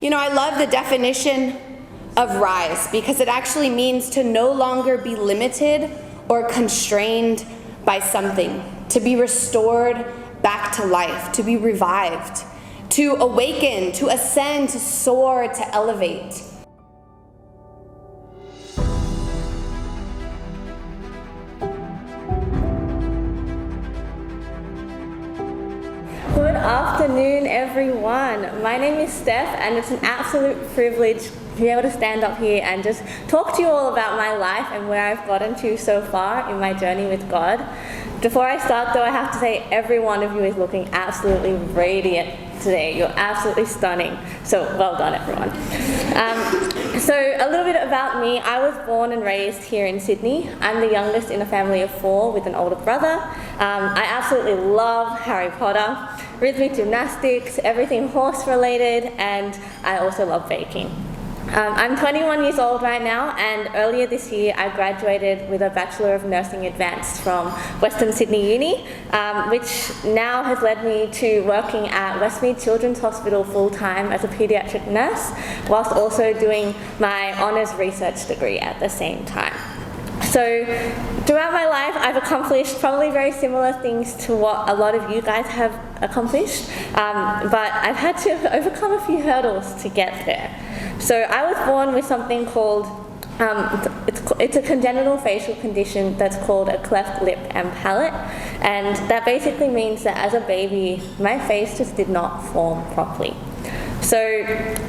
I love the definition of rise because it actually means to no longer be limited or constrained by something, to be restored back to life, to be revived, to awaken, to ascend, to soar, to elevate. Good afternoon, everyone. My name is Steph, and it's an absolute privilege to be able to stand up here and just talk to you all about my life and where I've gotten to so far in my journey with God. Before I start, though, I have to say every one of you is looking absolutely radiant today. You're absolutely stunning. So well done, everyone. So a little bit about me. I was born and raised here in Sydney. I'm the youngest in a family of 4 with an older brother. I absolutely love Harry Potter, rhythmic gymnastics, everything horse related, and I also love baking. I'm 21 years old right now, and earlier this year I graduated with a Bachelor of Nursing Advanced from Western Sydney Uni, which now has led me to working at Westmead Children's Hospital full-time as a paediatric nurse, whilst also doing my honours research degree at the same time. So throughout my life, I've accomplished probably very similar things to what a lot of you guys have accomplished, but I've had to overcome a few hurdles to get there. So I was born with something called, it's a congenital facial condition that's called a cleft lip and palate, and that basically means that as a baby, my face just did not form properly. So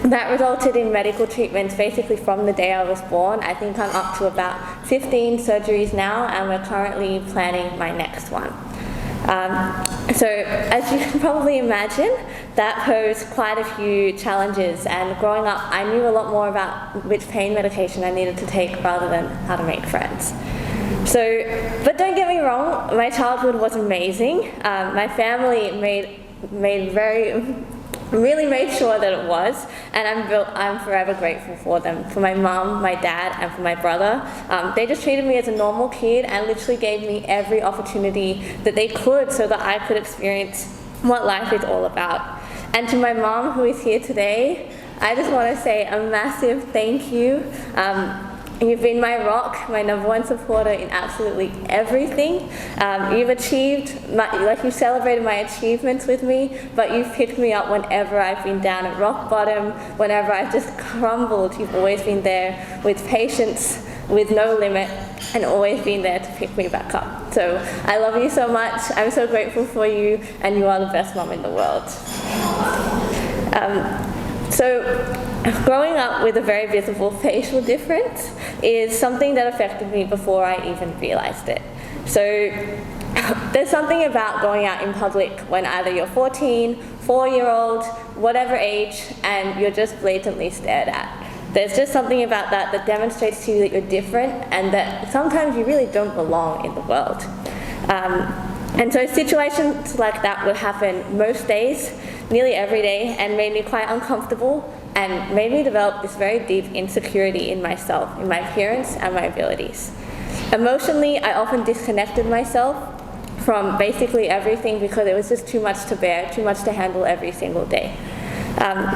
that resulted in medical treatments basically from the day I was born. I think I'm up to about 15 surgeries now, and we're currently planning my next one. So as you can probably imagine, that posed quite a few challenges, and growing up I knew a lot more about which pain medication I needed to take rather than how to make friends. But don't get me wrong, my childhood was amazing. My family really made sure that it was, and I'm forever grateful for them, for my mum, my dad, and for my brother. They just treated me as a normal kid and literally gave me every opportunity that they could so that I could experience what life is all about. And to my mum, who is here today, I just want to say a massive thank you. You've been my rock, my #1 supporter in absolutely everything. You've you've celebrated my achievements with me, but you've picked me up whenever I've been down at rock bottom, whenever I've just crumbled. You've always been there with patience, with no limit, and always been there to pick me back up. So I love you so much. I'm so grateful for you, and you are the best mum in the world. So growing up with a very visible facial difference is something that affected me before I even realized it. So there's something about going out in public when either you're 14, 4-year-old, whatever age, and you're just blatantly stared at. There's just something about that that demonstrates to you that you're different and that sometimes you really don't belong in the world. And so situations like that would happen most days, nearly every day, and made me quite uncomfortable and made me develop this very deep insecurity in myself, in my appearance and my abilities. Emotionally, I often disconnected myself from basically everything because it was just too much to bear, too much to handle every single day.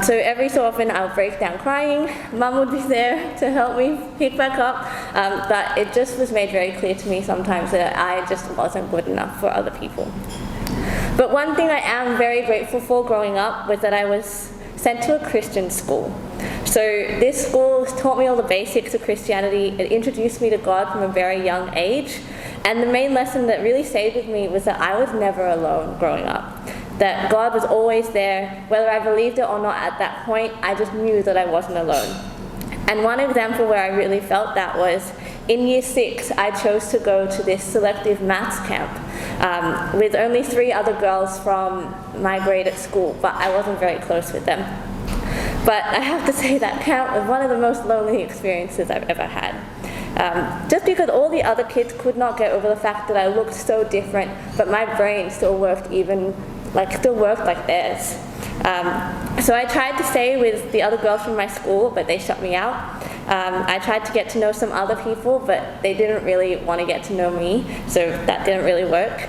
So every so often I'll break down crying. Mum would be there to help me pick back up, but it just was made very clear to me sometimes that I just wasn't good enough for other people. But one thing I am very grateful for growing up was that I was sent to a Christian school. So this school taught me all the basics of Christianity. It introduced me to God from a very young age, and the main lesson that really stayed with me was that I was never alone growing up. That God was always there. Whether I believed it or not at that point, I just knew that I wasn't alone. And one example where I really felt that was in year 6, I chose to go to this selective maths camp with only 3 other girls from my grade at school, but I wasn't very close with them. But I have to say that camp was one of the most lonely experiences I've ever had. Just because all the other kids could not get over the fact that I looked so different, but my brain still worked like theirs. So I tried to stay with the other girls from my school, but they shut me out. I tried to get to know some other people, but they didn't really want to get to know me, so that didn't really work.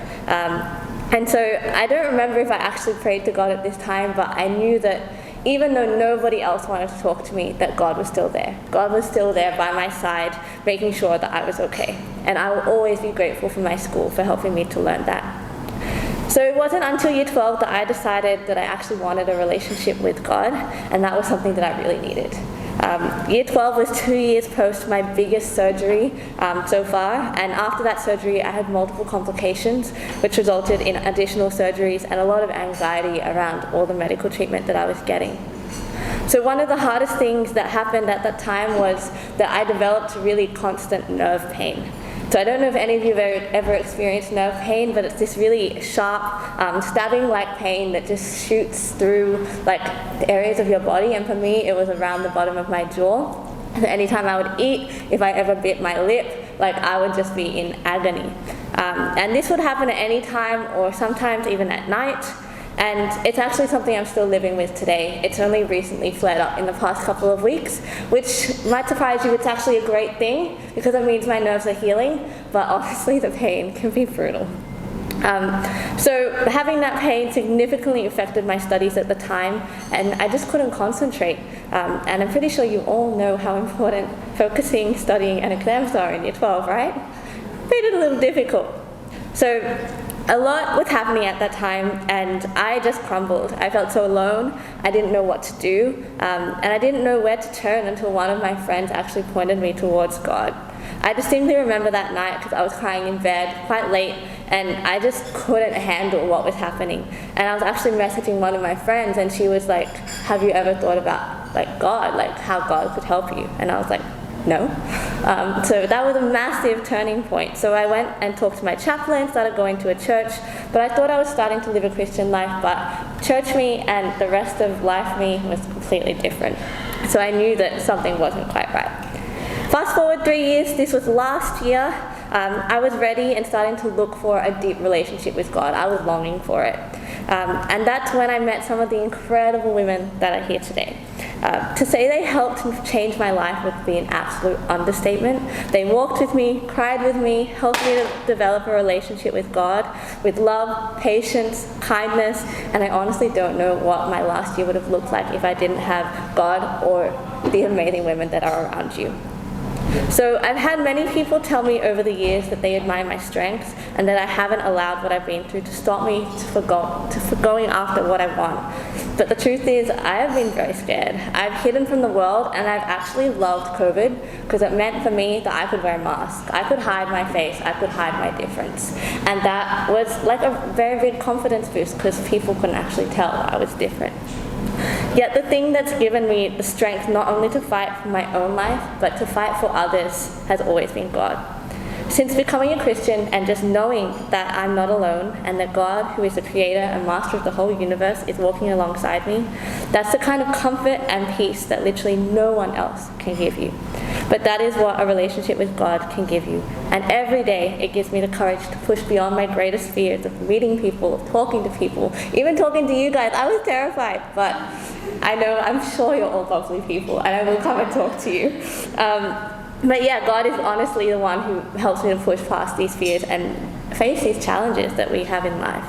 And so I don't remember if I actually prayed to God at this time, but I knew that even though nobody else wanted to talk to me, that God was still there. God was still there by my side, making sure that I was okay. And I will always be grateful for my school for helping me to learn that. So it wasn't until year 12 that I decided that I actually wanted a relationship with God, and that was something that I really needed. Year 12 was 2 years post my biggest surgery so far, and after that surgery I had multiple complications which resulted in additional surgeries and a lot of anxiety around all the medical treatment that I was getting. So one of the hardest things that happened at that time was that I developed really constant nerve pain. So I don't know if any of you have ever experienced nerve pain, but it's this really sharp, stabbing-like pain that just shoots through like the areas of your body. And for me, it was around the bottom of my jaw. And anytime I would eat, if I ever bit my lip, like I would just be in agony. And this would happen at any time, or sometimes even at night. And it's actually something I'm still living with today. It's only recently flared up in the past couple of weeks, which might surprise you. It's actually a great thing because it means my nerves are healing, but honestly the pain can be brutal. So having that pain significantly affected my studies at the time, and I just couldn't concentrate. And I'm pretty sure you all know how important focusing, studying, and exams are in year 12, right? Made it a little difficult. So a lot was happening at that time, and I just crumbled. I felt so alone. I didn't know what to do, and I didn't know where to turn until one of my friends actually pointed me towards God. I distinctly remember that night because I was crying in bed quite late, and I just couldn't handle what was happening. And I was actually messaging one of my friends, and she was like, "Have you ever thought about like God, like how God could help you?" And I was like, no. So that was a massive turning point. So I went and talked to my chaplain, started going to a church, but I thought I was starting to live a Christian life, but church me and the rest of life me was completely different. So I knew that something wasn't quite right. Fast forward 3 years, this was last year, I was ready and starting to look for a deep relationship with God. I was longing for it. And that's when I met some of the incredible women that are here today. To say they helped change my life would be an absolute understatement. They walked with me, cried with me, helped me to develop a relationship with God, with love, patience, kindness, and I honestly don't know what my last year would have looked like if I didn't have God or the amazing women that are around you. So I've had many people tell me over the years that they admire my strengths and that I haven't allowed what I've been through to stop me from going after what I want. But the truth is, I have been very scared. I've hidden from the world, and I've actually loved COVID because it meant for me that I could wear a mask. I could hide my face, I could hide my difference. And that was like a very big confidence boost because people couldn't actually tell that I was different. Yet the thing that's given me the strength not only to fight for my own life, but to fight for others has always been God. Since becoming a Christian and just knowing that I'm not alone and that God, who is the creator and master of the whole universe, is walking alongside me, that's the kind of comfort and peace that literally no one else can give you. But that is what a relationship with God can give you. And every day it gives me the courage to push beyond my greatest fears of meeting people, of talking to people, even talking to you guys. I was terrified, but I'm sure you're all lovely people, and I will come and talk to you. But yeah, God is honestly the one who helps me to push past these fears and face these challenges that we have in life.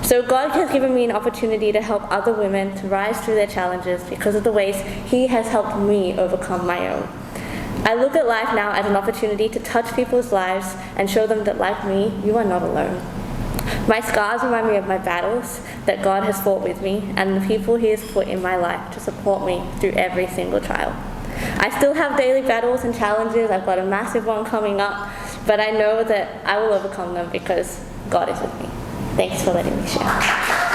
So God has given me an opportunity to help other women to rise through their challenges because of the ways He has helped me overcome my own. I look at life now as an opportunity to touch people's lives and show them that, like me, you are not alone. My scars remind me of my battles that God has fought with me and the people He has put in my life to support me through every single trial. I still have daily battles and challenges. I've got a massive one coming up, but I know that I will overcome them because God is with me. Thanks for letting me share.